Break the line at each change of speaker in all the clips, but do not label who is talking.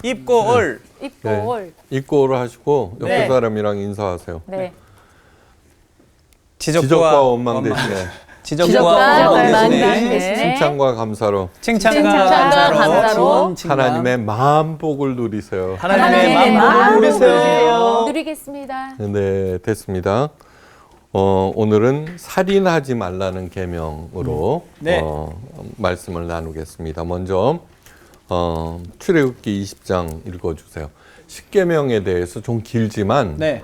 입고 올.
입고
네.
올.
입고를 하시고 옆에
네.
사람이랑 인사하세요.
네.
지적과 원망 대신에
지적과 원망
대신에
대신에
칭찬과 감사로
칭찬과
칭찬과
감사로
하나님의 마음 복을 누리세요.
하나님의 마음을 누리세요.
누리겠습니다.
네, 됐습니다. 오늘은 살인하지 말라는 계명으로
네.
말씀을 나누겠습니다. 먼저 출애굽기 20장 읽어주세요. 10계명에 대해서 좀 길지만
네.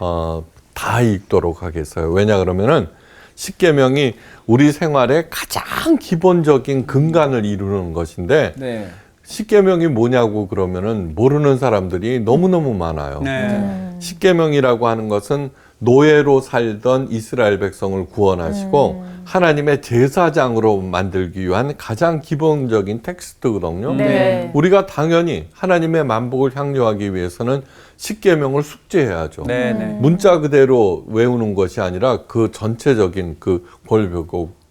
다 읽도록 하겠어요. 왜냐 그러면은 10계명이 우리 생활의 가장 기본적인 근간을 이루는 것인데
네.
10계명이 뭐냐고 그러면은 모르는 사람들이 너무너무 많아요.
네.
10계명이라고 하는 것은 노예로 살던 이스라엘 백성을 구원하시고 하나님의 제사장으로 만들기 위한 가장 기본적인 텍스트거든요.
네.
우리가 당연히 하나님의 만복을 향유하기 위해서는 10계명을 숙지해야죠.
네.
문자 그대로 외우는 것이 아니라 그 전체적인 그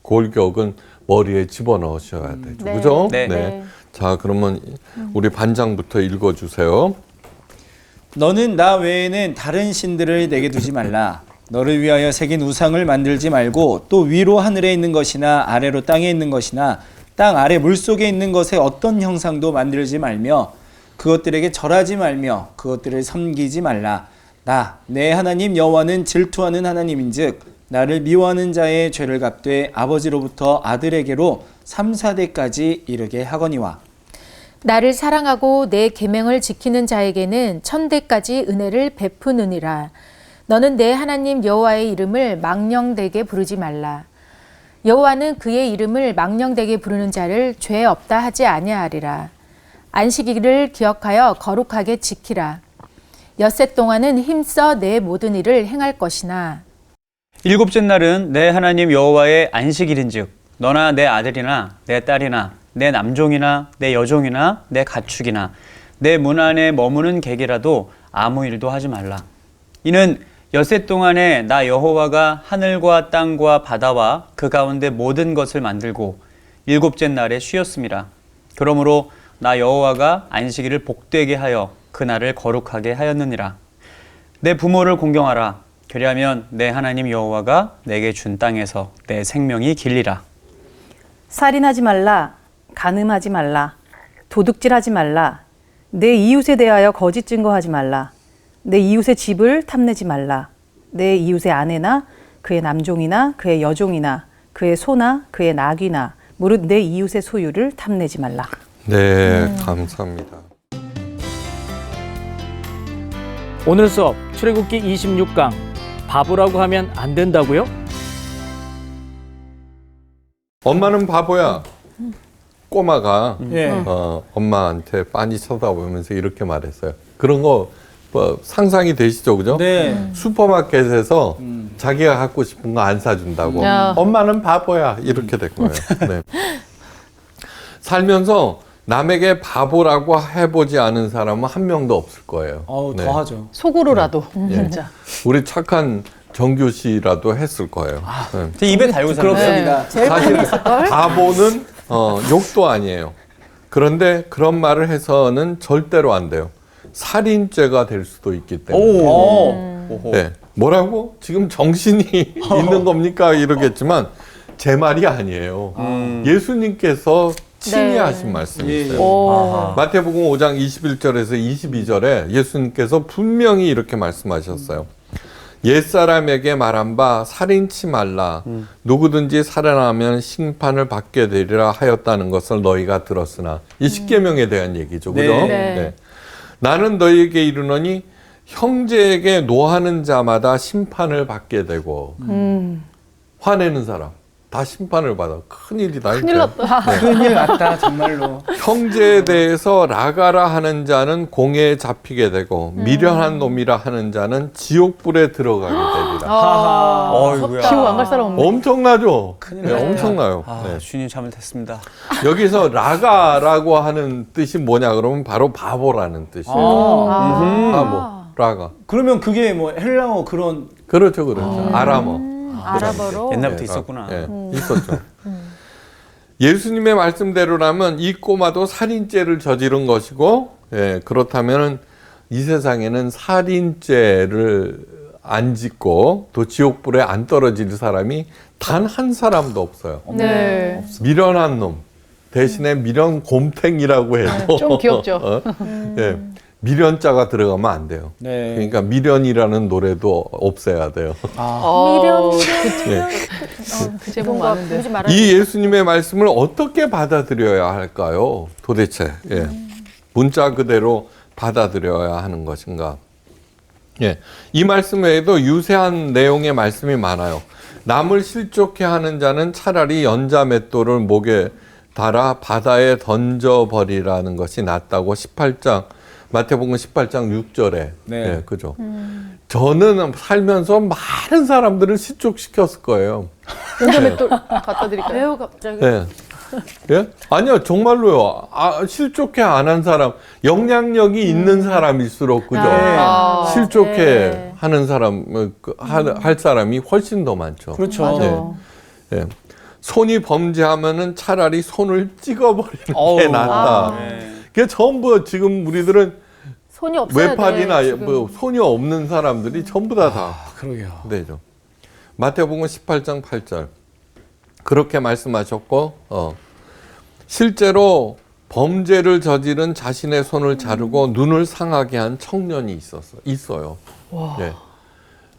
골격은 머리에 집어넣으셔야 되죠.
네.
그죠?
네.
자, 그러면 우리 반장부터 읽어주세요.
너는 나 외에는 다른 신들을 내게 두지 말라. 너를 위하여 새긴 우상을 만들지 말고 또 위로 하늘에 있는 것이나 아래로 땅에 있는 것이나 땅 아래 물속에 있는 것의 어떤 형상도 만들지 말며 그것들에게 절하지 말며 그것들을 섬기지 말라. 나 내 하나님 여호와는 질투하는 하나님인즉 나를 미워하는 자의 죄를 갚되 아버지로부터 아들에게로 3, 4대까지 이르게 하거니와.
나를 사랑하고 내 계명을 지키는 자에게는 1000대까지 은혜를 베푸느니라. 너는 내 하나님 여호와의 이름을 망령되게 부르지 말라. 여호와는 그의 이름을 망령되게 부르는 자를 죄 없다 하지 아니하리라. 안식일을 기억하여 거룩하게 지키라. 엿새 동안은 힘써 내 모든 일을 행할 것이나
일곱째 날은 내 하나님 여호와의 안식일인즉 너나 내 아들이나 내 딸이나 내 남종이나 내 여종이나 내 가축이나 내 문 안에 머무는 객이라도 아무 일도 하지 말라. 이는 엿새 동안에 나 여호와가 하늘과 땅과 바다와 그 가운데 모든 것을 만들고 일곱째 날에 쉬었음이라. 그러므로 나 여호와가 안식일을 복되게 하여 그날을 거룩하게 하였느니라. 내 부모를 공경하라. 그리하면 내 하나님 여호와가 내게 준 땅에서 내 생명이 길리라.
살인하지 말라, 간음하지 말라, 도둑질하지 말라, 내 이웃에 대하여 거짓 증거하지 말라, 내 이웃의 집을 탐내지 말라, 내 이웃의 아내나 그의 남종이나 그의 여종이나 그의 소나 그의 낙이나 무릇 내 이웃의 소유를 탐내지 말라.
네, 감사합니다.
오늘 수업 출애굽기 26강 바보라고 하면 안 된다고요?
엄마는 바보야. 꼬마가
예.
엄마한테 빤히 쳐다보면서 이렇게 말했어요. 그런 거 상상이 되시죠, 그죠?
네.
슈퍼마켓에서 자기가 갖고 싶은 거 안 사준다고.
야.
엄마는 바보야. 이렇게 된 거예요. 네. 살면서 남에게 바보라고 해보지 않은 사람은 한 명도 없을 거예요. 네.
더 하죠.
속으로라도
예.
진짜.
우리 착한 정규 씨라도 했을 거예요. 네.
제 입에 달고 살아요.
그렇습니다.
사실 바보는 욕도 아니에요. 그런데 그런 말을 해서는 절대로 안 돼요. 살인죄가 될 수도 있기 때문에.
오호.
네. 뭐라고? 지금 정신이 있는 겁니까? 이러겠지만 제 말이 아니에요. 예수님께서 친히하신 말씀이 있어요.
오.
마태복음 5장 21절에서 22절에 예수님께서 분명히 이렇게 말씀하셨어요. 옛사람에게 말한 바 살인치 말라. 누구든지 살인하면 심판을 받게 되리라 하였다는 것을 너희가 들었으나. 이 십계명에 대한 얘기죠. 그죠?
네.
네. 나는 너희에게 이르노니 형제에게 노하는 자마다 심판을 받게 되고 화내는 사람 다 심판을 받아. 큰일이다.
큰일 났다.
큰일 났다 정말로.
형제에 대해서 라가라 하는 자는 공회에 잡히게 되고 미련한 놈이라 하는 자는 지옥불에 들어가게 되리라.
어이구야.
지옥 안 갈 사람 없네.
엄청나죠?
큰일
네,
났다.
엄청나요.
아,
네.
주님 잘못했습니다.
여기서 라가라고 하는 뜻이 뭐냐 그러면 바로 바보라는 뜻이에요. 바보, 라가.
그러면 그게 뭐 헬라어 그런
그렇죠, 그렇죠. 아람어.
아랍어로.
옛날부터
네,
있었구나.
네, 있었죠. 예수님의 말씀대로라면 이 꼬마도 살인죄를 저지른 것이고 예, 그렇다면은 이 세상에는 살인죄를 안 짓고 또 지옥불에 안 떨어질 사람이 단 한 사람도 없어요.
네.
미련한 놈 대신에 미련 곰탱이라고 해도
좀 귀엽죠.
예, 미련자가 들어가면 안 돼요.
네.
그러니까 미련이라는 노래도 없애야 돼요.
미련.
예.
그 제목 많은데.
부르지 말아야
이 예수님의 말씀을 어떻게 받아들여야 할까요? 도대체 예. 문자 그대로 받아들여야 하는 것인가? 예. 이 말씀 외에도 유세한 내용의 말씀이 많아요. 남을 실족해 하는 자는 차라리 연자 맷돌을 목에 달아 바다에 던져버리라는 것이 낫다고 18장 마태복음 18장 6절에
네.
예, 그죠. 저는 살면서 많은 사람들을 실족시켰을 거예요.
연자맷돌 갖다 드릴까요?
왜요 갑자기?
예. 예? 아니요, 정말로요. 실족해 안 한 사람, 영향력이 있는 사람일수록, 그죠? 실족해
네.
하는 사람, 할 사람이 훨씬 더 많죠.
그렇죠.
맞아.
예. 손이 범죄하면은 차라리 손을 찍어버리는 게
어우.
낫다. 그게 전부 지금 우리들은
손이 없어야
외팔이나
돼. 지금.
뭐 손이 없는 사람들이 전부 다
그러게요.
되죠. 마태복음 18장 8절. 그렇게 말씀하셨고, 실제로 범죄를 저지른 자신의 손을 자르고 눈을 상하게 한 청년이 있어요. 네.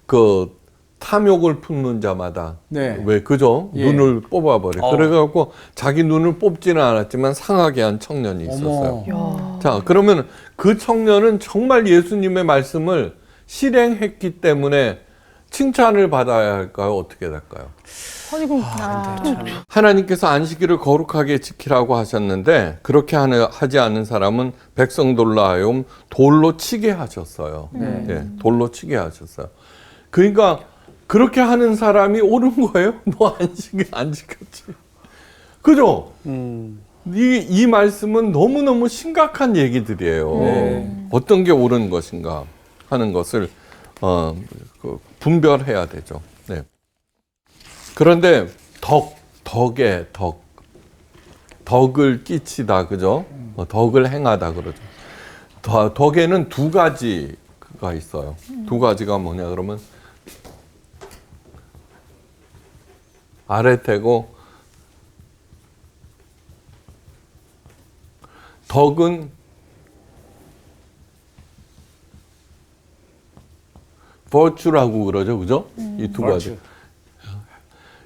그 탐욕을 품는 자마다
네.
왜 그죠?
예.
눈을 뽑아버려. 그래갖고 자기 눈을 뽑지는 않았지만 상하게 한 청년이 있었어요.
어머.
자, 그러면 그 청년은 정말 예수님의 말씀을 실행했기 때문에 칭찬을 받아야 할까요? 어떻게 될까요?
아니 그럼
하나님께서 안식일을 거룩하게 지키라고 하셨는데 그렇게 하지 않는 사람은 백성들로 하여금 돌로 치게 하셨어요.
네.
예, 돌로 치게 하셨어요. 그러니까 그렇게 하는 사람이 옳은 거예요? 너 안식일 안 지켰지. 그죠? 이 말씀은 너무너무 심각한 얘기들이에요.
네.
어떤 게 옳은 것인가 하는 것을 분별해야 되죠. 네. 그런데 덕을 끼치다, 그죠? 덕을 행하다 그러죠. 덕에는 두 가지가 있어요. 두 가지가 뭐냐 그러면 아레테고 덕은 virtue라고 그러죠, 그죠? 이 두 가지.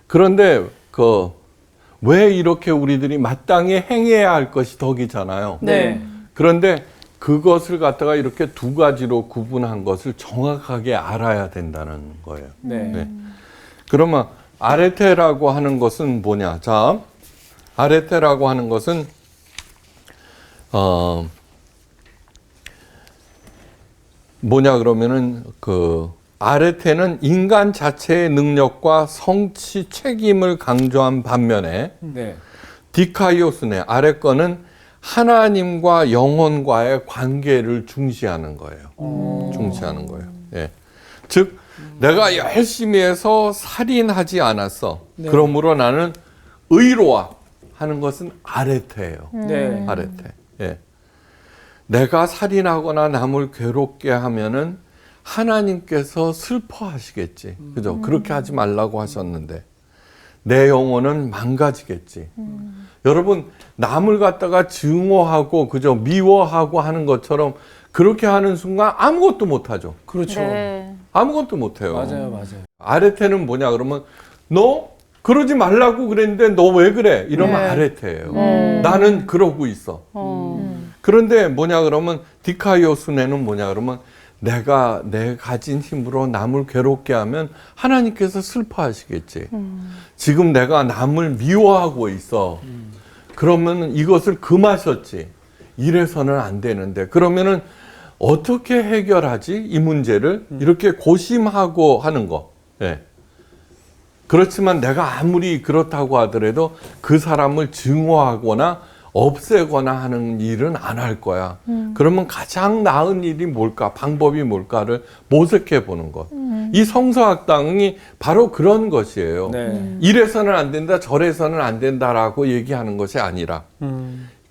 그런데 왜 이렇게 우리들이 마땅히 행해야 할 것이 덕이잖아요.
네.
그런데 그것을 갖다가 이렇게 두 가지로 구분한 것을 정확하게 알아야 된다는 거예요.
네.
네. 그러면 아레테라고 하는 것은 뭐냐? 자, 아레테라고 하는 것은 뭐냐 그러면은 아레테는 인간 자체의 능력과 성취 책임을 강조한 반면에
네.
디카이오스네 아래 거는 하나님과 영혼과의 관계를 중시하는 거예요. 중시하는 거예요. 예. 즉 내가 열심히 해서 살인하지 않았어.
네.
그러므로 나는 의로와 하는 것은 아레테예요.
네.
아레테. 예. 내가 살인하거나 남을 괴롭게 하면은 하나님께서 슬퍼하시겠지. 그죠? 그렇게 하지 말라고 하셨는데 내 영혼은 망가지겠지. 여러분 남을 갖다가 증오하고 그죠? 미워하고 하는 것처럼 그렇게 하는 순간 아무것도 못하죠.
그렇죠.
네.
아무것도 못해요.
맞아요.
아레테는 뭐냐 그러면 너 그러지 말라고 그랬는데 너 왜 그래? 이러면 아레테예요. 나는 그러고 있어. 그런데 뭐냐 그러면 디카이오스네는 뭐냐 그러면 내가 내 가진 힘으로 남을 괴롭게 하면 하나님께서 슬퍼하시겠지. 지금 내가 남을 미워하고 있어. 그러면 이것을 금하셨지. 이래서는 안 되는데 그러면은 어떻게 해결하지? 이 문제를 이렇게 고심하고 하는 거. 예. 그렇지만 내가 아무리 그렇다고 하더라도 그 사람을 증오하거나 없애거나 하는 일은 안 할 거야. 그러면 가장 나은 일이 뭘까? 방법이 뭘까를 모색해 보는 것. 이 성서학당이 바로 그런 것이에요.
네.
이래서는 안 된다, 저래서는 안 된다라고 얘기하는 것이 아니라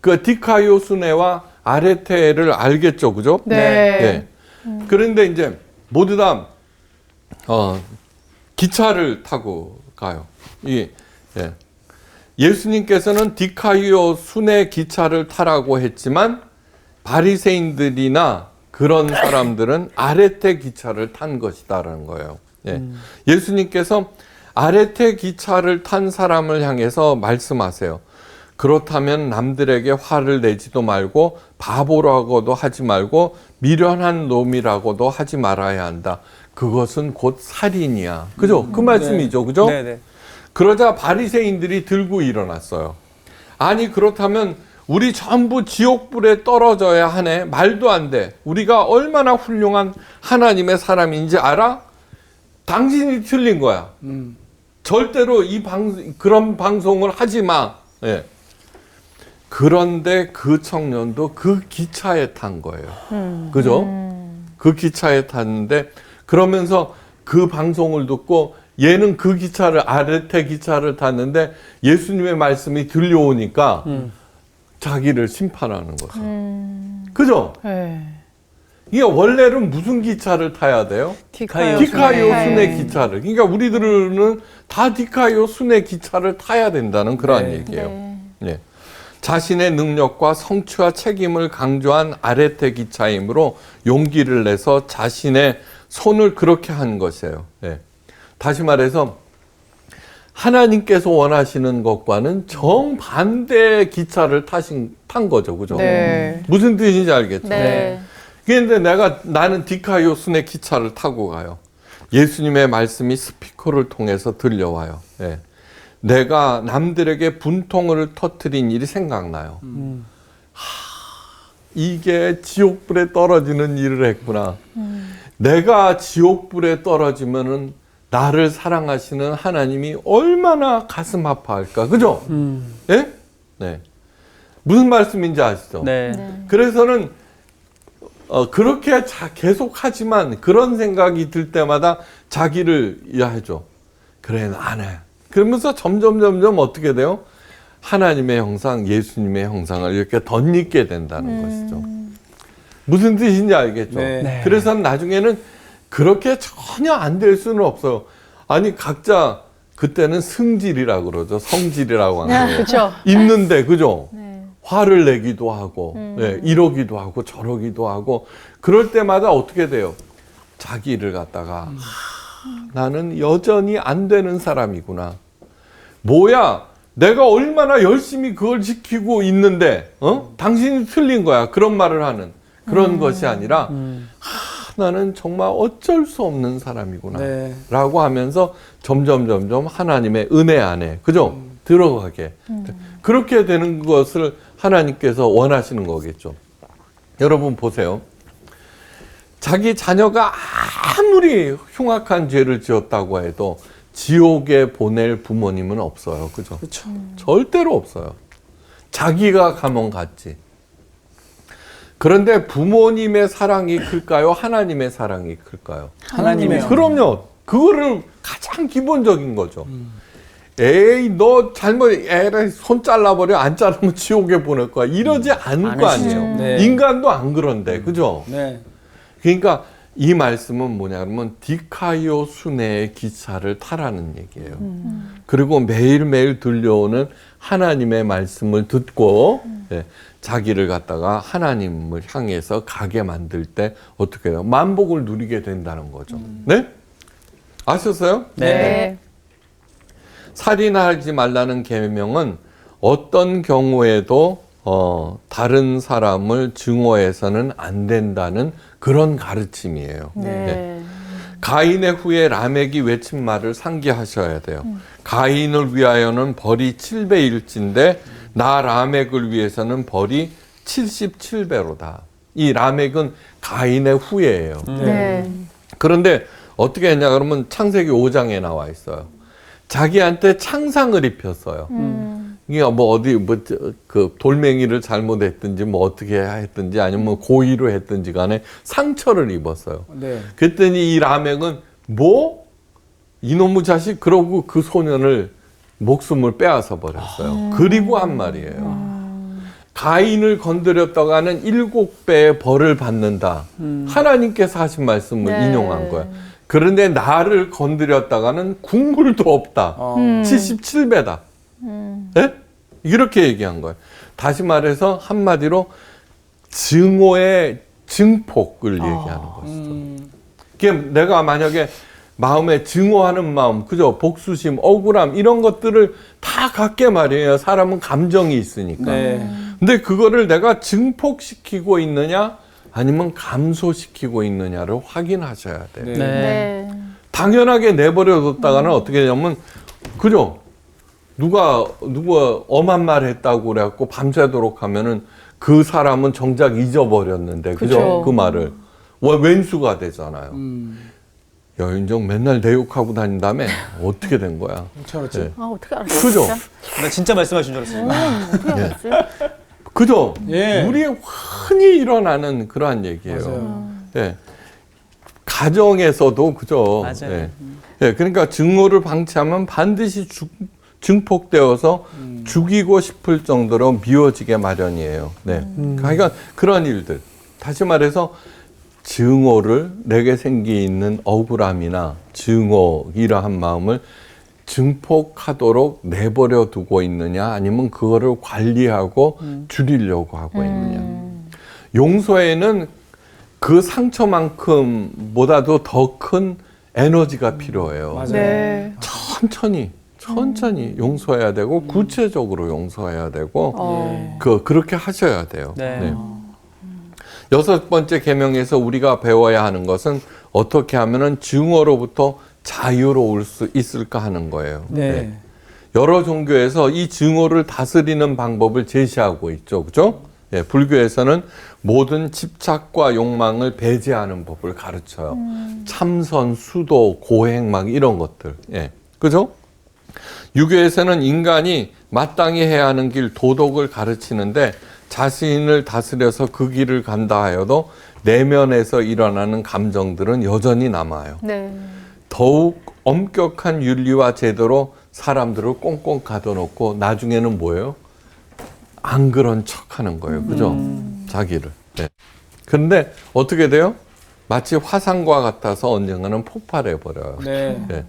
그 디카이오스네와 아레테를 알겠죠, 그죠?
네.
그런데 이제 모두 다 기차를 타고 가요. 예수님께서는 디카이오 순회 기차를 타라고 했지만 바리새인들이나 그런 사람들은 아레테 기차를 탄 것이다라는 거예요. 예수님께서 아레테 기차를 탄 사람을 향해서 말씀하세요. 그렇다면 남들에게 화를 내지도 말고 바보라고도 하지 말고 미련한 놈이라고도 하지 말아야 한다. 그것은 곧 살인이야. 그죠? 그 말씀이죠. 그죠?
네네.
그러자 바리새인들이 들고 일어났어요. 아니 그렇다면 우리 전부 지옥불에 떨어져야 하네. 말도 안 돼. 우리가 얼마나 훌륭한 하나님의 사람인지 알아? 당신이 틀린 거야. 절대로 그런 방송을 하지 마. 그런데 그 청년도 그 기차에 탄 거예요. 그죠? 그 기차에 탔는데 그러면서 그 방송을 듣고 얘는 그 기차를 아레테 기차를 탔는데 예수님의 말씀이 들려오니까 자기를 심판하는 거죠. 그죠? 이게 원래는 무슨 기차를 타야 돼요?
디카이오
디카이오
순회.
순회 기차를. 그러니까 우리들은 다 디카이오 순회 기차를 타야 된다는 그런 얘기예요. 자신의 능력과 성취와 책임을 강조한 아레테 기차이므로 용기를 내서 자신의 손을 그렇게 한 것이에요. 다시 말해서 하나님께서 원하시는 것과는 정반대의 기차를 탄 거죠. 그죠?
네.
무슨 뜻인지 알겠죠?
네.
그런데 나는 디카이오 순회 기차를 타고 가요. 예수님의 말씀이 스피커를 통해서 들려와요. 내가 남들에게 분통을 터뜨린 일이 생각나요. 이게 지옥불에 떨어지는 일을 했구나. 내가 지옥불에 떨어지면은 나를 사랑하시는 하나님이 얼마나 가슴 아파할까, 그죠? 네. 무슨 말씀인지 아시죠?
네.
그래서는 그렇게 계속하지만 그런 생각이 들 때마다 자기를 이해하죠. 그래, 안 해. 그러면서 점점 어떻게 돼요? 하나님의 형상, 예수님의 형상을 이렇게 덧입게 된다는 것이죠. 무슨 뜻인지 알겠죠?
네.
그래서 나중에는 그렇게 전혀 안 될 수는 없어요. 아니 각자 그때는 승질이라고 그러죠. 성질이라고 하는 거예요.
그렇죠.
있는데 그죠? 화를 내기도 하고 이러기도 하고 저러기도 하고 그럴 때마다 어떻게 돼요? 자기를 갖다가 나는 여전히 안 되는 사람이구나. 뭐야? 내가 얼마나 열심히 그걸 지키고 있는데 당신이 틀린 거야. 그런 말을 하는 그런 것이 아니라 나는 정말 어쩔 수 없는 사람이구나 라고 하면서 점점 하나님의 은혜 안에 그죠? 들어가게 그렇게 되는 것을 하나님께서 원하시는 거겠죠. 여러분 보세요. 자기 자녀가 아무리 흉악한 죄를 지었다고 해도 지옥에 보낼 부모님은 없어요. 그죠?
그렇죠.
절대로 없어요. 자기가 가면 갔지. 그런데 부모님의 사랑이 클까요? 하나님의 사랑이 클까요?
하나님의
그럼요. 그거를 가장 기본적인 거죠. 에이 너 잘못 애를 손 잘라버려 안 자르면 지옥에 보낼 거야. 이러지 않을 거 아니에요.
네.
인간도 안 그런데 그죠?
네.
그러니까 이 말씀은 뭐냐 그러면 디카이오 순회의 기차를 타라는 얘기예요. 그리고 매일매일 들려오는 하나님의 말씀을 듣고 자기를 갖다가 하나님을 향해서 가게 만들 때 어떻게 해요? 만복을 누리게 된다는 거죠. 네? 아셨어요?
네.
살인하지 말라는 계명은 어떤 경우에도 다른 사람을 증오해서는 안 된다는 그런 가르침이에요. 가인의 후에 라멕이 외친 말을 상기하셔야 돼요. 가인을 위하여는 벌이 7배일진데 나 라멕을 위해서는 벌이 77배로다. 이 라멕은 가인의 후예예요. 그런데 어떻게 했냐 그러면 창세기 5장에 나와 있어요. 자기한테 창상을 입혔어요. 이게 뭐 어디 그 돌멩이를 잘못했든지 뭐 어떻게 했든지 아니면 고의로 했든지 간에 상처를 입었어요.
네.
그랬더니 이 라멕은 뭐 이놈의 자식 그러고 그 소년을 목숨을 빼앗아 버렸어요. 그리고 한 말이에요. 가인을 건드렸다가는 7배의 벌을 받는다. 하나님께서 하신 말씀을
네.
인용한 거야. 그런데 나를 건드렸다가는 국물도 없다. 77배다. 네? 이렇게 얘기한 거예요. 다시 말해서 한마디로 증오의 증폭을 얘기하는 것이죠. 그게 내가 만약에 마음에 증오하는 마음, 그죠? 복수심, 억울함 이런 것들을 다 갖게 말이에요. 사람은 감정이 있으니까.
네.
근데 그거를 내가 증폭시키고 있느냐 아니면 감소시키고 있느냐를 확인하셔야 돼요.
네.
네.
당연하게 내버려뒀다가는 어떻게 되냐면 그죠? 누가 엄한 말 했다고 그래갖고 밤새도록 하면은 그 사람은 정작 잊어버렸는데 그죠?
그쵸.
그 말을 왼수가 되잖아요. 야, 윤정 맨날 내 욕하고 다닌다며 어떻게 된 거야?
그렇죠.
네.
아, 어떻게 알았어요?
그죠?
나 진짜 말씀하신 줄 알았어요.
어떻게 알았어요?
그죠?
예.
우리의 흔히 일어나는 그러한 얘기예요.
맞아요.
예. 가정에서도 그죠?
맞아요.
예. 예, 그러니까 증오를 방치하면 반드시 증폭되어서 죽이고 싶을 정도로 미워지게 마련이에요. 네. 그러니까 그런 일들. 다시 말해서 증오를 내게 생기는 억울함이나 증오 이러한 마음을 증폭하도록 내버려 두고 있느냐 아니면 그거를 관리하고 줄이려고 하고 있느냐. 용서에는 그 상처만큼보다도 더 큰 에너지가 필요해요.
맞아요.
네.
천천히 용서해야 되고 구체적으로 용서해야 되고 그렇게 하셔야 돼요.
네.
네. 6번째 계명에서 우리가 배워야 하는 것은 어떻게 하면은 증오로부터 자유로울 수 있을까 하는 거예요.
네.
여러 종교에서 이 증오를 다스리는 방법을 제시하고 있죠. 그죠? 예, 불교에서는 모든 집착과 욕망을 배제하는 법을 가르쳐요. 참선, 수도, 고행 막 이런 것들. 예. 그죠? 유교에서는 인간이 마땅히 해야 하는 길 도덕을 가르치는데 자신을 다스려서 그 길을 간다 하여도 내면에서 일어나는 감정들은 여전히 남아요.
네.
더욱 엄격한 윤리와 제도로 사람들을 꽁꽁 가둬놓고 나중에는 뭐예요? 안 그런 척 하는 거예요. 그죠? 자기를. 네. 그런데 어떻게 돼요? 마치 화산과 같아서 언젠가는 폭발해버려요.
네.
네.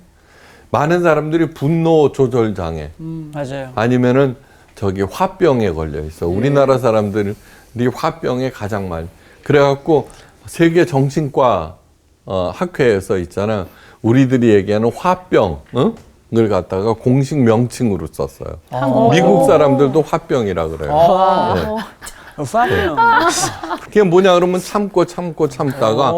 많은 사람들이 분노 조절 장애
맞아요.
아니면은 저기 화병에 걸려 있어. 우리나라 사람들이 화병에 가장 많이. 그래갖고 세계 정신과 학회에서 있잖아. 우리들이 얘기하는 화병을 갖다가 공식 명칭으로 썼어요. 미국 사람들도 화병이라 그래요. 네.
파이어.
그게 뭐냐 그러면 참다가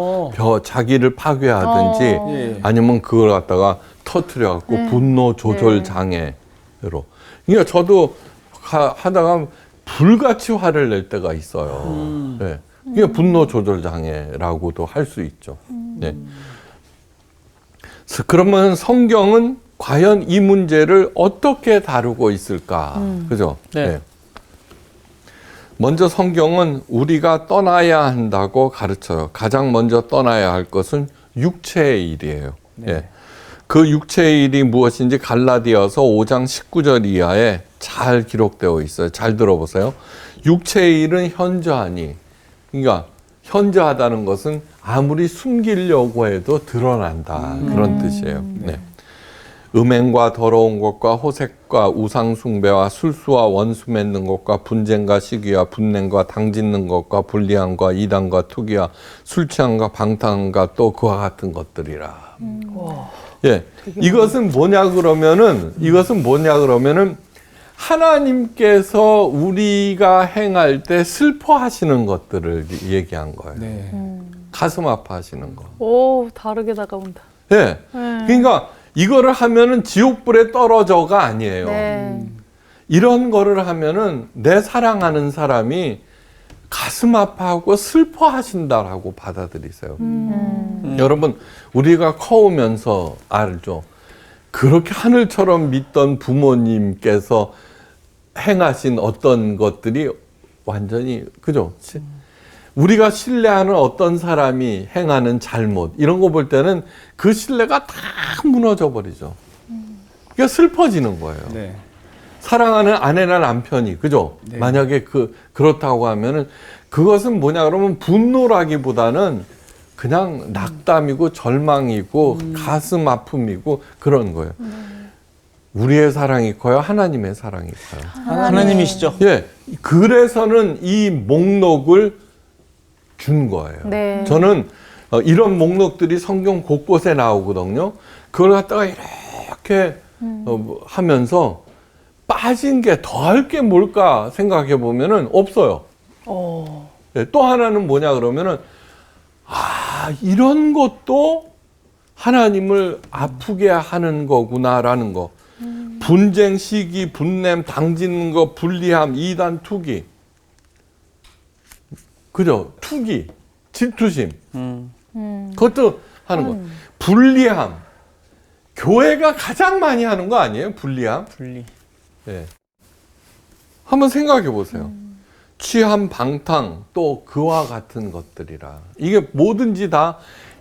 자기를 파괴하든지
예.
아니면 그걸 갖다가 터트려갖고 분노 조절 장애로. 그러니까 저도 하다가 불같이 화를 낼 때가 있어요. 네. 이게 분노 조절 장애라고도 할 수 있죠. 네. 그러면 성경은 과연 이 문제를 어떻게 다루고 있을까? 그죠?
네.
먼저 성경은 우리가 떠나야 한다고 가르쳐요. 가장 먼저 떠나야 할 것은 육체의 일이에요. 예. 그 육체의 일이 무엇인지 갈라디아서 5장 19절 이하에 잘 기록되어 있어요. 잘 들어보세요. 육체의 일은 현저하니, 그러니까 현저하다는 것은 아무리 숨기려고 해도 드러난다. 그런 뜻이에요. 네. 음행과 더러운 것과 호색과 우상 숭배와 술수와 원수 맺는 것과 분쟁과 시기와 분냉과 당짓는 것과 불리함과 이단과 투기와 술 취함과 방탕함과 또 그와 같은 것들이라. 예, 이것은 뭐냐 그러면은 하나님께서 우리가 행할 때 슬퍼하시는 것들을 얘기한 거예요.
네.
가슴 아파하시는 거.
오, 다르게 다가온다.
예, 그러니까 이거를 하면은 지옥불에 떨어져가 아니에요.
네.
이런 거를 하면은 내 사랑하는 사람이 가슴 아파하고 슬퍼하신다라고 받아들이세요. 여러분, 우리가 커오면서 알죠. 그렇게 하늘처럼 믿던 부모님께서 행하신 어떤 것들이 완전히, 그죠? 우리가 신뢰하는 어떤 사람이 행하는 잘못, 이런 거 볼 때는 그 신뢰가 다 무너져 버리죠. 그러니까 슬퍼지는 거예요.
네.
사랑하는 아내나 남편이, 그죠? 만약에 그렇다고 하면은 그것은 뭐냐 그러면 분노라기보다는 그냥 낙담이고 절망이고 가슴 아픔이고 그런 거예요. 우리의 사랑이 커요? 하나님의 사랑이 커요?
하나님이시죠.
예. 그래서는 이 목록을 준 거예요.
네.
저는 이런 목록들이 성경 곳곳에 나오거든요. 그걸 갖다가 이렇게 하면서 빠진 게 더할 게 뭘까 생각해 보면은 없어요. 예, 또 하나는 뭐냐 그러면은 이런 것도 하나님을 아프게 하는 거구나라는 거. 분쟁, 시기, 분냄, 당지는 거, 불리함, 이단, 투기. 그죠? 투기, 질투심. 그것도 하는 거. 불리함. 교회가 가장 많이 하는 거 아니에요? 불리함?
분리.
네. 한번 생각해 보세요. 취함, 방탕, 또 그와 같은 것들이라. 이게 뭐든지 다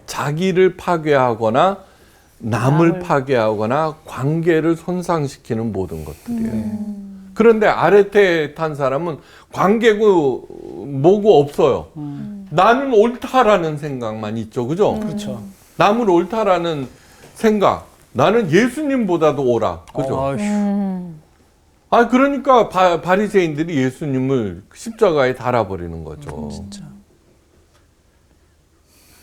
자기를 파괴하거나 남을 파괴하거나 관계를 손상시키는 모든 것들이에요. 그런데 아레테 탄 사람은 관계고 뭐고 없어요. 나는 옳다라는 생각만 있죠. 그죠?
그렇죠.
남을 옳다라는 생각. 나는 예수님보다도 옳아. 그죠? 그러니까 바리새인들이 예수님을 십자가에 달아버리는 거죠.
진짜.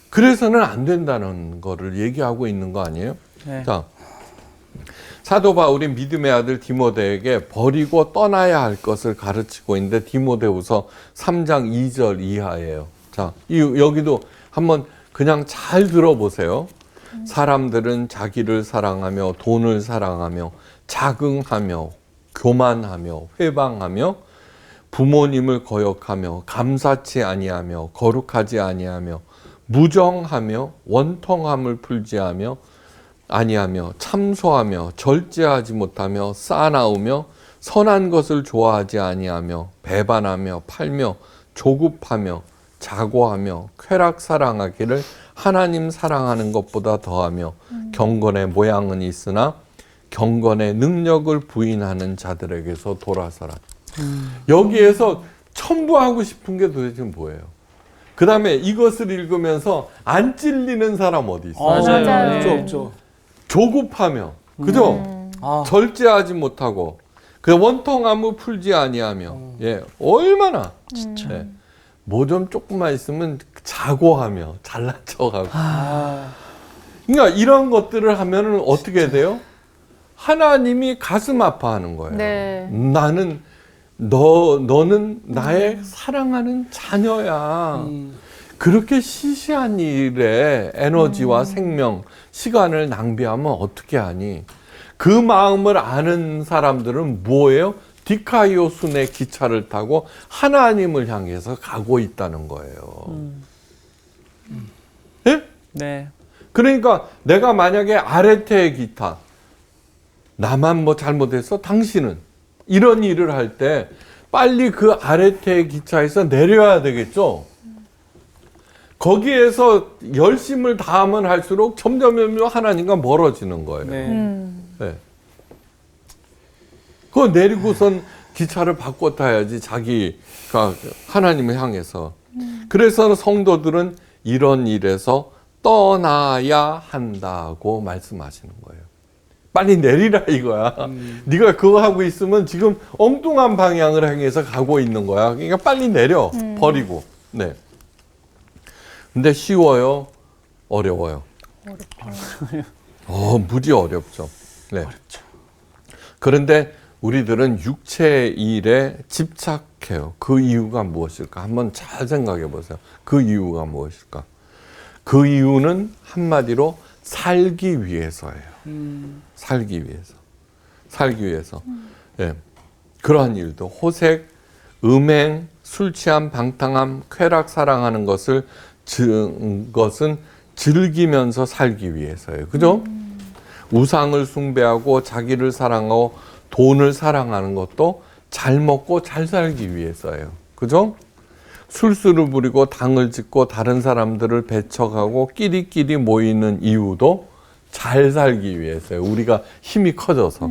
그래서는 안 된다는 거를 얘기하고 있는 거 아니에요?
네.
자, 사도 바울이 믿음의 아들 디모데에게 버리고 떠나야 할 것을 가르치고 있는데 디모데후서 3장 2절 이하예요. 자, 여기도 한번 그냥 잘 들어보세요. 사람들은 자기를 사랑하며 돈을 사랑하며 자긍하며 교만하며 회방하며 부모님을 거역하며 감사치 아니하며 거룩하지 아니하며 무정하며 원통함을 풀지하며 아니하며 참소하며 절제하지 못하며 싸나우며 선한 것을 좋아하지 아니하며 배반하며 팔며 조급하며 자고하며 쾌락 사랑하기를 하나님 사랑하는 것보다 더하며 경건의 모양은 있으나 경건의 능력을 부인하는 자들에게서 돌아서라. 여기에서 첨부하고 싶은 게 도대체 뭐예요? 그 다음에 이것을 읽으면서 안 찔리는 사람 어디 있어요?
맞아요.
없죠, 없죠.
조급하며, 그죠? 절제하지 못하고, 그 원통함을 풀지 아니하며, 예, 얼마나, 진짜. 뭐 좀 조금만 있으면 자고하며, 잘난 척하고. 그러니까 이런 것들을 하면은 어떻게 돼요? 하나님이 가슴 아파하는 거예요.
네.
나는 너는 나의 사랑하는 자녀야. 그렇게 시시한 일에 에너지와 생명, 시간을 낭비하면 어떻게 하니? 그 마음을 아는 사람들은 뭐예요? 디카이오순의 기차를 타고 하나님을 향해서 가고 있다는 거예요. 네?
네.
그러니까 내가 만약에 아레테의 기타, 나만 뭐 잘못했어? 당신은 이런 일을 할 때 빨리 그 아레테의 기차에서 내려야 되겠죠? 거기에서 열심을 다하면 할수록 점점 하나님과 멀어지는 거예요. 네. 그거 내리고선 기차를 바꿔 타야지 자기가 하나님을 향해서. 그래서 성도들은 이런 일에서 떠나야 한다고 말씀하시는 거예요. 빨리 내리라 이거야. 네가 그거 하고 있으면 지금 엉뚱한 방향을 향해서 가고 있는 거야. 그러니까 빨리 내려 버리고. 네. 근데 쉬워요? 어려워요? 무지 어렵죠. 네. 어렵죠. 그런데 우리들은 육체의 일에 집착해요. 그 이유가 무엇일까? 한번 잘 생각해 보세요. 그 이유가 무엇일까? 그 이유는 한마디로 살기 위해서예요. 살기 위해서. 살기 위해서. 예. 그러한 일도 호색, 음행, 술 취함, 방탕함, 쾌락 사랑하는 것은 즐기면서 살기 위해서예요. 그죠? 우상을 숭배하고 자기를 사랑하고 돈을 사랑하는 것도 잘 먹고 잘 살기 위해서예요. 그죠? 술수를 부리고 당을 짓고 다른 사람들을 배척하고 끼리끼리 모이는 이유도 잘 살기 위해서요. 우리가 힘이 커져서.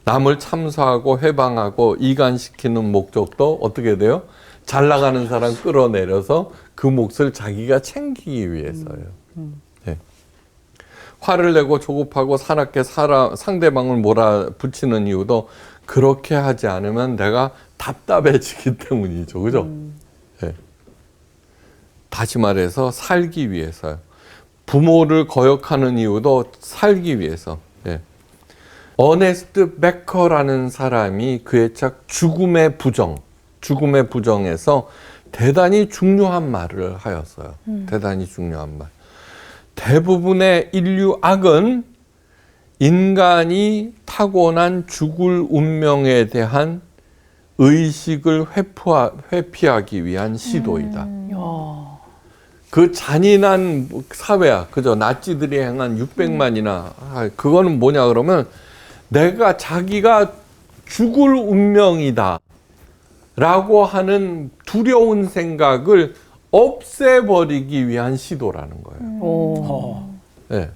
남을 참소하고 회방하고 이간시키는 목적도 어떻게 돼요? 잘 나가는 사람 끌어내려서 그 몫을 자기가 챙기기 위해서예요. 네. 화를 내고 조급하고 사납게 상대방을 몰아붙이는 이유도 그렇게 하지 않으면 내가 답답해지기 때문이죠. 그죠? 네. 다시 말해서 살기 위해서요. 부모를 거역하는 이유도 살기 위해서. 예. 어네스트 베커라는 사람이 그의 책 죽음의 부정에서 대단히 중요한 말을 하였어요. 대단히 중요한 말. 대부분의 인류 악은 인간이 타고난 죽을 운명에 대한 의식을 회피하기 위한 시도이다. 그 잔인한 사회야. 그죠? 나치들이 행한 600만이나. 그거는 뭐냐 그러면 자기가 죽을 운명이다. 라고 하는 두려운 생각을 없애버리기 위한 시도라는 거예요. 네.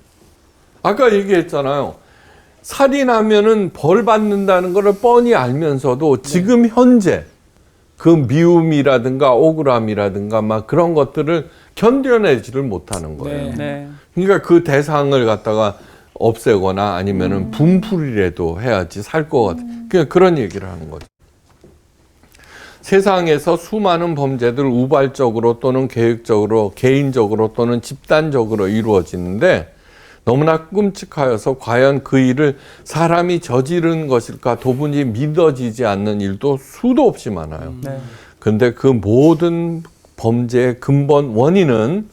아까 얘기했잖아요. 살인하면은 벌 받는다는 것을 뻔히 알면서도 지금 현재 그 미움이라든가 억울함이라든가 막 그런 것들을 견뎌내지를 못하는 거예요.
네.
그러니까 그 대상을 갖다가 없애거나 아니면은 분풀이라도 해야지 살 것 같아. 그냥 그런 얘기를 하는 거죠. 세상에서 수많은 범죄들 우발적으로 또는 계획적으로 개인적으로 또는 집단적으로 이루어지는데 너무나 끔찍하여서 과연 그 일을 사람이 저지른 것일까 도무지 믿어지지 않는 일도 수도 없이 많아요. 그런데 그 모든 범죄의 근본 원인은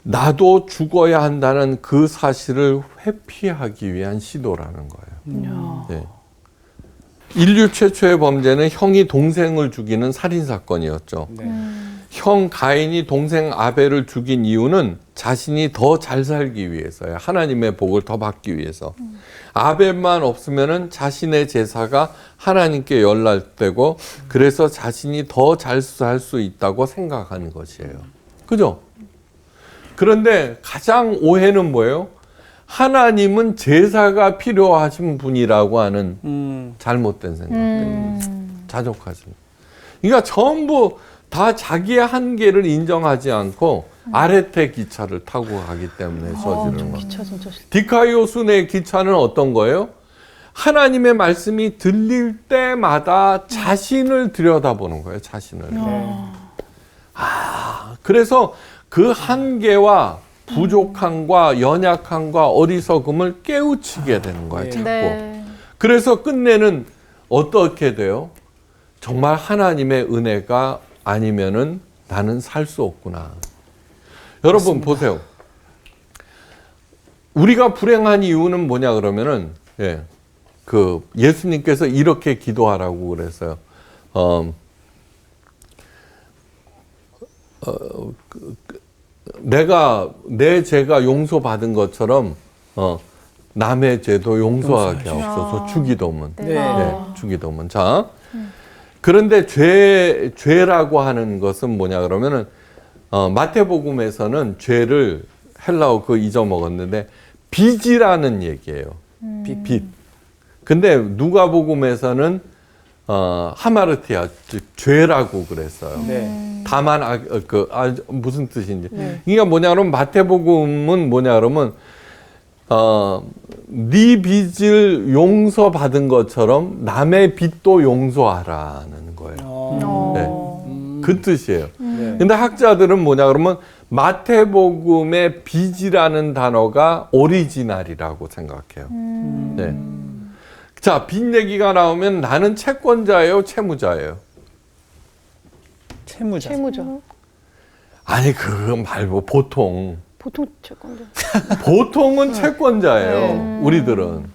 나도 죽어야 한다는 그 사실을 회피하기 위한 시도라는 거예요. 네. 인류 최초의 범죄는 형이 동생을 죽이는 살인사건이었죠. 형 가인이 동생 아벨을 죽인 이유는 자신이 더 잘 살기 위해서예요. 하나님의 복을 더 받기 위해서. 아벨만 없으면은 자신의 제사가 하나님께 연락되고 그래서 자신이 더 잘 살 수 있다고 생각하는 것이에요. 그죠? 그런데 가장 오해는 뭐예요? 하나님은 제사가 필요하신 분이라고 하는 잘못된 생각 때문에 자족하심. 그러니까 전부 다 자기의 한계를 인정하지 않고 아레테 기차를 타고 가기 때문에 저지르는 거예요.
기차 진짜 싫다.
디카이오스의 기차는 어떤 거예요? 하나님의 말씀이 들릴 때마다 자신을 들여다보는 거예요. 자신을. 그래서 그 한계와 부족함과 연약함과 어리석음을 깨우치게 되는 거예요. 자꾸. 그래서 끝내는 어떻게 돼요? 정말 하나님의 은혜가 아니면은 나는 살 수 없구나. 여러분 보세요. 우리가 불행한 이유는 뭐냐 그러면은 예수님께서 이렇게 기도하라고 그랬어요. 내 죄가 용서받은 것처럼 남의 죄도 용서하게 하옵소서. 주기도문. 주기도문. 자, 그런데 죄라고 하는 것은 뭐냐 그러면은 마태복음에서는 죄를 헬라어 잊어먹었는데 빚이라는 얘기예요. 빚. 근데 누가복음에서는 하마르티아 즉 죄라고 그랬어요. 다만 무슨 뜻인지. 그러니까 뭐냐 그러면 마태복음은 뭐냐 그러면 네 빚을 용서받은 것처럼 남의 빚도 용서하라는 거예요. 그 뜻이에요. 근데 학자들은 뭐냐 그러면 마태복음의 빚이라는 단어가 오리지널이라고 생각해요. 자, 빚 얘기가 나오면 나는 채권자예요, 채무자예요?
채무자.
아니 그거 말고 보통
채권자.
보통은 채권자예요. 우리들은.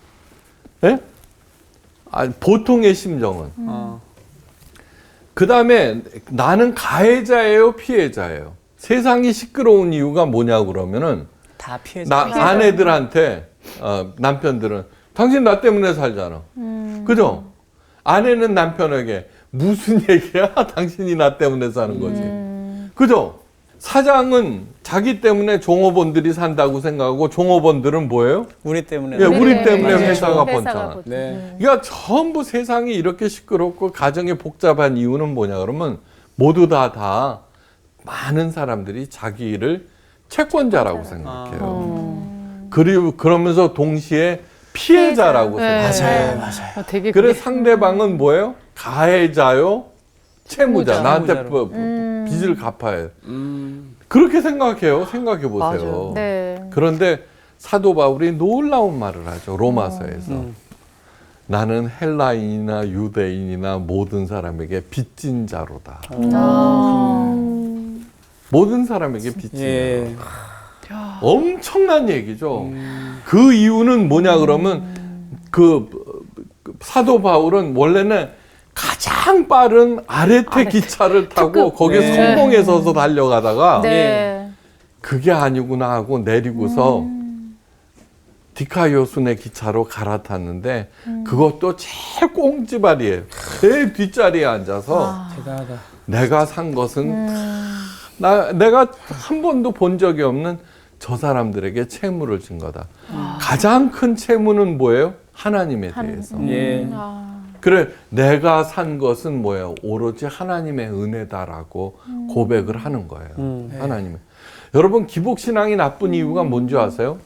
예? 보통의 심정은. 그 다음에 나는 가해자예요, 피해자예요? 세상이 시끄러운 이유가 뭐냐 그러면은
다 피해자.
아내들한테 남편들은 당신 나 때문에 살잖아. 그죠? 아내는 남편에게 무슨 얘기야? 당신이 나 때문에 사는 거지. 그죠? 사장은 자기 때문에 종업원들이 산다고 생각하고 종업원들은 뭐예요?
우리 때문에.
예, 우리 때문에
맞아요.
회사가
회사가
번창한.
번-
네.
그러니까 전부 세상이 이렇게 시끄럽고 가정이 복잡한 이유는 뭐냐 그러면 모두 다 많은 사람들이 자기를 채권자라고 생각해요. 그리고 그러면서 동시에 피해자라고 생각해요.
맞아요.
되게
그래 상대방은 뭐예요? 가해자요, 채무자. 나한테
채무자로.
빚을 갚아야 해. 그렇게 생각해요. 생각해 보세요.
맞아요.
네.
그런데 사도 바울이 놀라운 말을 하죠. 로마서에서. 나는 헬라인이나 유대인이나 모든 사람에게 빚진 자로다. 모든 사람에게 빚진
예.
자로다. 엄청난 얘기죠. 그 이유는 뭐냐 그러면 그 사도 바울은 원래는 가장 빠른 아레테 기차를 타고 거기에
네.
성공에 서서 달려가다가
네.
그게 아니구나 하고 내리고서 디카요순의 기차로 갈아탔는데 그것도 제일 꽁지발이에요. 제일 뒷자리에 앉아서
대단하다.
내가 산 것은 내가 한 번도 본 적이 없는 저 사람들에게 채무를 준 거다. 가장 큰 채무는 뭐예요? 하나님에 대해서.
예.
그래 내가 산 것은 뭐예요? 오로지 하나님의 은혜다라고 고백을 하는 거예요. 하나님의. 여러분 기복신앙이 나쁜 이유가 뭔지 아세요?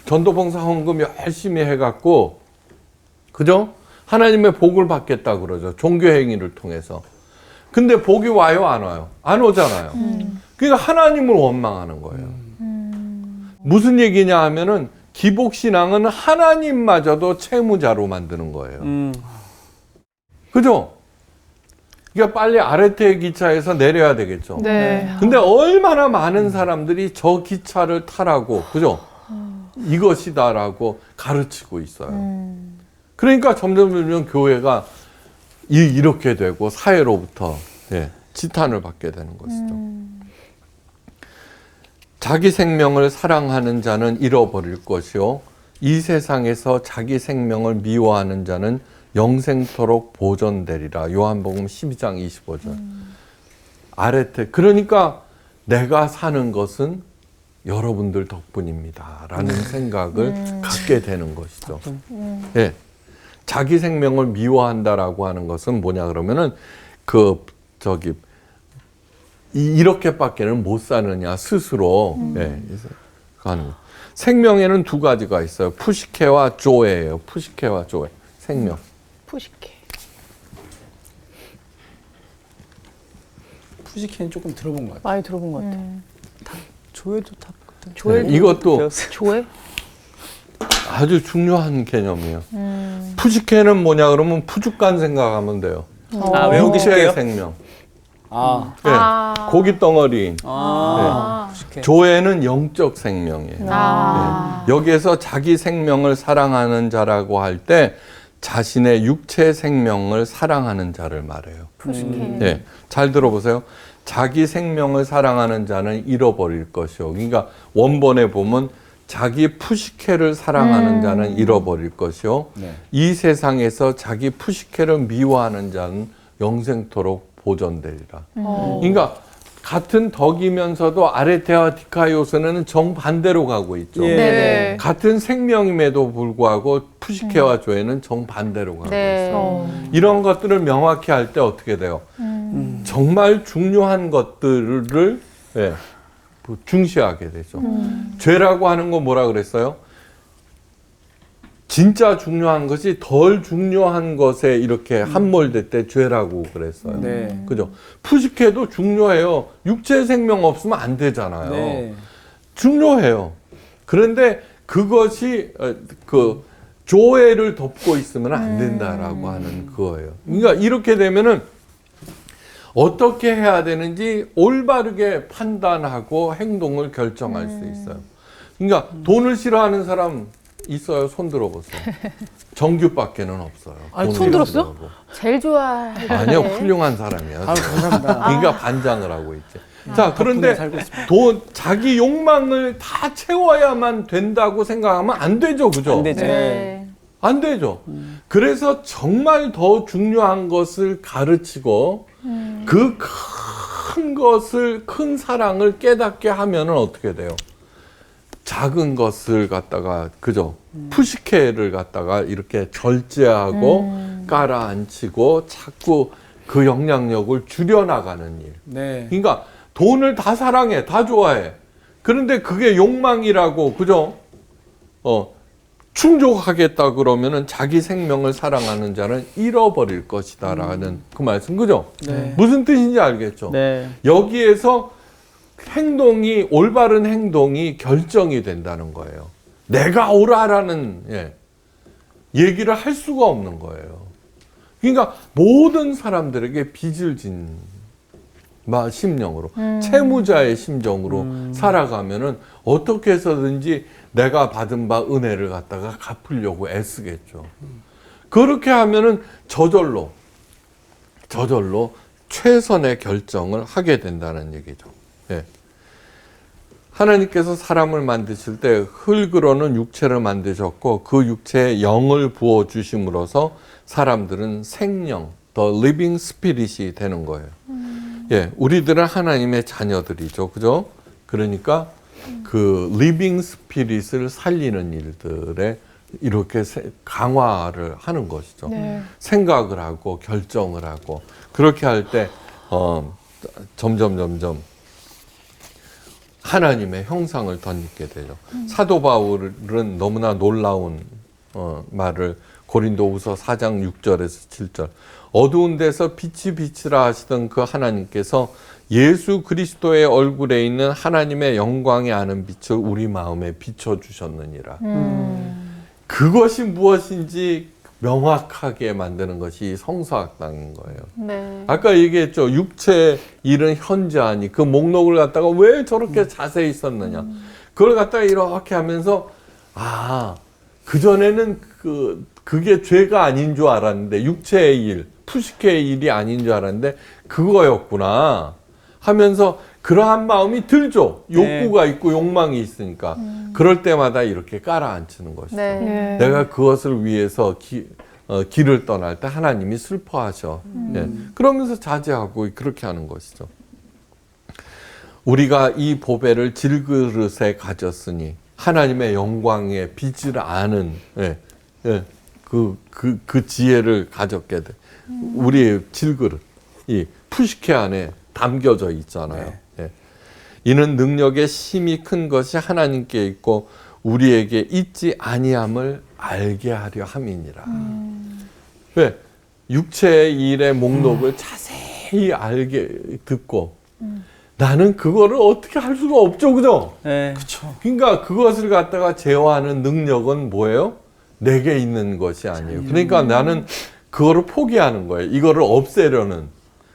전도봉사 헌금 열심히 해갖고 그죠? 하나님의 복을 받겠다 그러죠. 종교 행위를 통해서. 근데 복이 와요 안 와요? 안 오잖아요. 그러니까 하나님을 원망하는 거예요. 무슨 얘기냐 하면은 기복신앙은 하나님마저도 채무자로 만드는 거예요. 그죠? 그러니까 빨리 아레테 기차에서 내려야 되겠죠.
네.
근데 얼마나 많은 사람들이 저 기차를 타라고, 그죠? 이것이다라고 가르치고 있어요. 그러니까 점점 교회가 이렇게 되고 사회로부터 지탄을 받게 되는 것이죠. 자기 생명을 사랑하는 자는 잃어버릴 것이요. 이 세상에서 자기 생명을 미워하는 자는 영생토록 보존되리라. 요한복음 12장 25절. 아레테. 그러니까 내가 사는 것은 여러분들 덕분입니다. 라는 생각을 갖게 되는 것이죠. 예. 자기 생명을 미워한다라고 하는 것은 뭐냐 그러면은 이렇게밖에는 못 사느냐 스스로 하는 거. 생명에는 두 가지가 있어요. 푸시케와 조에예요. 푸시케와 조에. 생명.
푸시케.
푸시케는 조금 들어본 것 같아요.
많이 들어본 것 같아.
조회도 다.
조회
이것도
조회?
아주 중요한 개념이에요. 푸시케는 뭐냐 그러면 푸죽간 생각하면 돼요.
아, 외우기
육체의
쉽게요?
생명.
아,
고기 덩어리.
푸시케.
조에는 영적 생명이에요. 여기에서 자기 생명을 사랑하는 자라고 할 때 자신의 육체 생명을 사랑하는 자를 말해요.
푸시케.
잘 들어보세요. 자기 생명을 사랑하는 자는 잃어버릴 것이요. 그러니까 원본에 보면 자기 푸시케를 사랑하는 자는 잃어버릴 것이요.
네.
이 세상에서 자기 푸시케를 미워하는 자는 영생토록 보존되리라. 그러니까 같은 덕이면서도 아레테와 디카요스는 정반대로 가고 있죠.
예.
네.
같은 생명임에도 불구하고 푸시케와 조에는 정반대로 가고
네.
있어요. 이런 것들을 명확히 할 때 어떻게 돼요? 정말 중요한 것들을 중시하게 되죠. 죄라고 하는 건 뭐라 그랬어요? 진짜 중요한 것이 덜 중요한 것에 이렇게 함몰될 때 죄라고 그랬어요.
네.
그죠? 푸시케도 중요해요. 육체 생명 없으면 안 되잖아요.
네.
중요해요. 그런데 그것이 조회를 덮고 있으면 안 된다라고 하는 그거예요. 그러니까 이렇게 되면은 어떻게 해야 되는지 올바르게 판단하고 행동을 결정할 수 있어요. 그러니까 돈을 싫어하는 사람 있어요? 손 들어보세요. 정규밖에는 없어요.
아니,
돈을
손 들었어?
싫어하고.
제일 좋아해.
아니요, 훌륭한 사람이야.
아유, 감사합니다.
그러니까 반장을 하고 있지. 자,
덕분에
그런데
살고 있습니다.
자기 욕망을 다 채워야만 된다고 생각하면 안 되죠, 그죠?
안 되죠.
네.
안 되죠. 그래서 정말 더 중요한 것을 가르치고 그 큰 사랑을 깨닫게 하면은 어떻게 돼요? 작은 것을 갖다가 그죠? 푸시케를 갖다가 이렇게 절제하고 깔아앉히고 자꾸 그 영향력을 줄여나가는 일.
네.
그러니까 돈을 다 사랑해, 다 좋아해. 그런데 그게 욕망이라고, 그죠? 충족하겠다 그러면은 자기 생명을 사랑하는 자는 잃어버릴 것이다라는 그 말씀, 그죠?
네.
무슨 뜻인지 알겠죠?
네.
여기에서 올바른 행동이 결정이 된다는 거예요. 내가 옳아라는 얘기를 할 수가 없는 거예요. 그러니까 모든 사람들에게 빚을 진 심령으로, 채무자의 심정으로 살아가면은 어떻게 해서든지 내가 받은 바 은혜를 갖다가 갚으려고 애쓰겠죠. 그렇게 하면은 저절로 최선의 결정을 하게 된다는 얘기죠. 예. 하나님께서 사람을 만드실 때 흙으로는 육체를 만드셨고 그 육체에 영을 부어 주심으로써 사람들은 생명, the living spirit이 되는 거예요. 예, 우리들은 하나님의 자녀들이죠, 그죠? 그러니까 그 living spirit을 살리는 일들에 이렇게 강화를 하는 것이죠.
네.
생각을 하고 결정을 하고 그렇게 할 때 점점 하나님의 형상을 덧입게 되죠. 사도 바울은 너무나 놀라운 말을 고린도후서 4장 6절에서 7절 어두운 데서 빛이 비치라 하시던 그 하나님께서 예수 그리스도의 얼굴에 있는 하나님의 영광에 아는 빛을 우리 마음에 비춰주셨느니라. 그것이 무엇인지 명확하게 만드는 것이 성서학당인 거예요.
네.
아까 얘기했죠. 육체 일은 현저하니 그 목록을 갖다가 왜 저렇게 자세히 썼느냐. 그걸 갖다가 이렇게 하면서 그전에는 그게 죄가 아닌 줄 알았는데 육체의 일, 푸시케의 일이 아닌 줄 알았는데 그거였구나 하면서 그러한 마음이 들죠. 욕구가 있고 욕망이 있으니까. 그럴 때마다 이렇게 깔아앉히는 것이죠.
네.
내가 그것을 위해서 길을 떠날 때 하나님이 슬퍼하셔. 예. 그러면서 자제하고 그렇게 하는 것이죠. 우리가 이 보배를 질그릇에 가졌으니 하나님의 영광에 빛을 아는 그 지혜를 가졌게 돼. 우리의 질그릇, 이 푸시케 안에 담겨져 있잖아요. 예. 이는 능력의 힘이 큰 것이 하나님께 있고 우리에게 있지 아니함을 알게 하려 함이니라. 왜? 육체의 일의 목록을 자세히 듣고 나는 그거를 어떻게 할 수가 없죠, 그죠?
네.
그러니까 그것을 갖다가 제어하는 능력은 뭐예요? 내게 있는 것이 아니에요. 그러니까 나는 그거를 포기하는 거예요. 이거를 없애려는.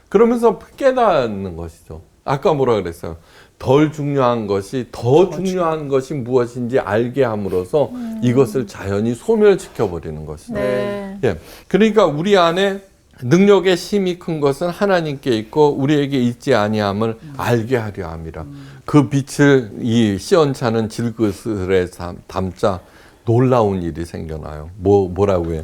그러면서 깨닫는 것이죠. 아까 뭐라 그랬어요? 더 중요한 것이 무엇인지 알게 함으로써 이것을 자연히 소멸시켜버리는 것이죠.
네.
예. 그러니까 우리 안에 능력의 힘이 큰 것은 하나님께 있고 우리에게 있지 아니함을 알게 하려 함이라. 그 빛을 이 시원찮은 질그릇에 담자 놀라운 일이 생겨나요. 뭐라고 해요?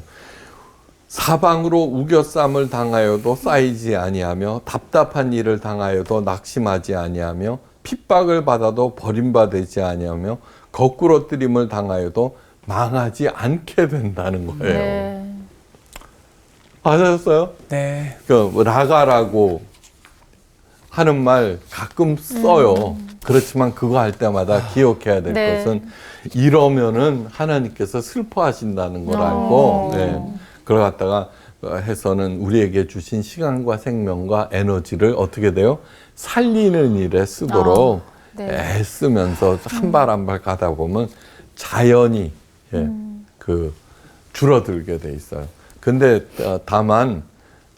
사방으로 우겨쌈을 당하여도 쌓이지 아니하며 답답한 일을 당하여도 낙심하지 아니하며 핍박을 받아도 버림받지 아니하며 거꾸로 뜨림을 당하여도 망하지 않게 된다는 거예요.
네.
아셨어요?
네.
라가라고 하는 말 가끔 써요. 그렇지만 그거 할 때마다 기억해야 될
네.
것은 이러면은 하나님께서 슬퍼하신다는 걸 알고 그걸 갖다가 해서는 우리에게 주신 시간과 생명과 에너지를 어떻게 돼요? 살리는 일에 쓰도록
네.
애쓰면서 한 발 한 발 가다 보면 자연히 줄어들게 돼 있어요. 근데 다만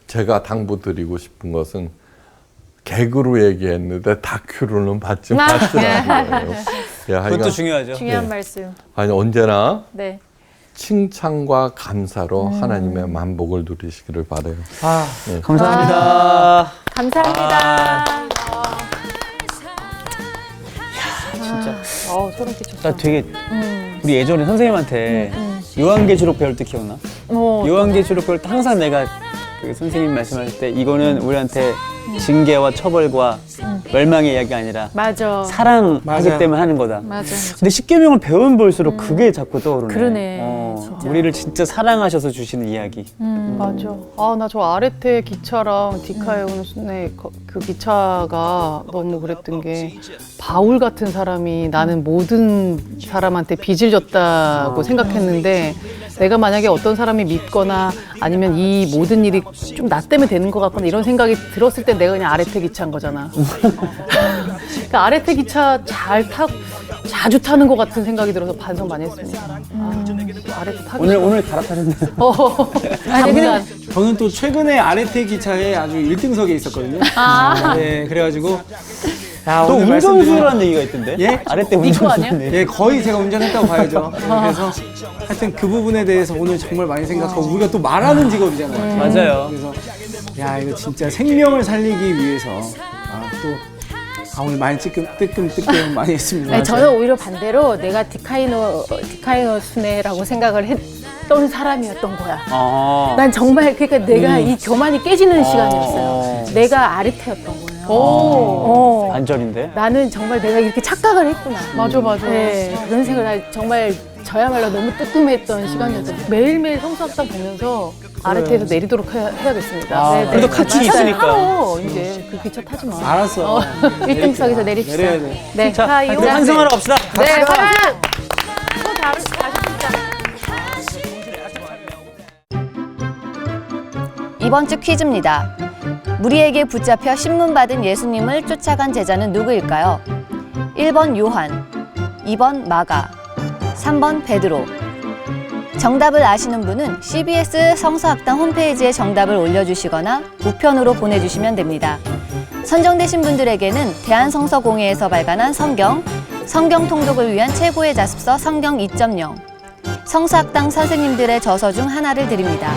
제가 당부드리고 싶은 것은 개그로 얘기했는데 다큐로는 받지 마시라는 거예요. 예,
그것도 중요하죠.
중요한
네.
말씀.
아니 언제나
네.
칭찬과 감사로 하나님의 만복을 누리시기를 바라요. 네.
감사합니다.
감사합니다.
진짜.
소름 끼쳤어.
나 되게 우리 예전에 선생님한테 요한계시록 배울 때 기억나? 요한계시록 배울 때 항상 내가 그 선생님 말씀하실 때 이거는 우리한테 징계와 처벌과 멸망의 이야기가 아니라
맞아.
사랑하기
맞아요.
때문에 하는 거다.
맞아.
근데 십계명을 배우면 볼수록 그게 자꾸 떠오르네.
그러네, 진짜.
우리를 진짜 사랑하셔서 주시는 이야기.
맞아. 아, 나 저 아레테 기차랑 디카에오의 그 기차가 너무 그랬던 게 바울 같은 사람이 나는 모든 사람한테 빚을 졌다고 생각했는데 내가 만약에 어떤 사람이 믿거나 아니면 이 모든 일이 좀 나 때문에 되는 것 같거나 이런 생각이 들었을 때 내가 그냥 아레테 기차인 거잖아. 그러니까 아레테 기차 자주 타는 것 같은 생각이 들어서 반성 많이 했습니다. 아레테 타기
오늘 갈아타셨나요?
아니 그냥
저는 또 최근에 아레테 기차에 아주 1등석에 있었거든요. 네, 그래가지고 야,
또
오늘
운전수라는 얘기가 있던데?
예?
아래 때
네 거 아니야?
운전수네.
예, 거의 제가 운전했다고 봐야죠. 그래서 하여튼 그 부분에 대해서 오늘 정말 많이 생각하고 우리가 또 말하는 직업이잖아요.
맞아요.
그래서 야, 이거 진짜 생명을 살리기 위해서 오늘 많이 뜨끔 많이 했습니다.
아니, 저는 오히려 반대로 내가 디카이노 순애라고 생각을 했던 사람이었던 거야. 난 정말 그러니까 내가 이 교만이 깨지는 시간이었어요. 내가 아르테였던 거예요.
반전인데?
나는 정말 내가 이렇게 착각을 했구나.
맞아, 맞아.
네, 그런 생각을 정말 저야말로 너무 뜨끔했던 시간이었어요.
매일매일 성수학당 보면서 아레테에서 내리도록 해야겠습니다.
네, 네.
그래도 같이
맞아요.
있으니까.
이제 그 기차 타지 마.
알았어.
1등석에서 내립시다.
내려야 돼.
네,
자,
가요.
우리 환승하러 갑시다.
네, 가요.
이번 주 퀴즈입니다. 무리에게 붙잡혀 신문받은 예수님을 쫓아간 제자는 누구일까요? 1번 요한, 2번 마가, 3번 베드로. 정답을 아시는 분은 CBS 성서학당 홈페이지에 정답을 올려주시거나 우편으로 보내주시면 됩니다. 선정되신 분들에게는 대한성서공회에서 발간한 성경 통독을 위한 최고의 자습서 성경 2.0, 성서학당 선생님들의 저서 중 하나를 드립니다.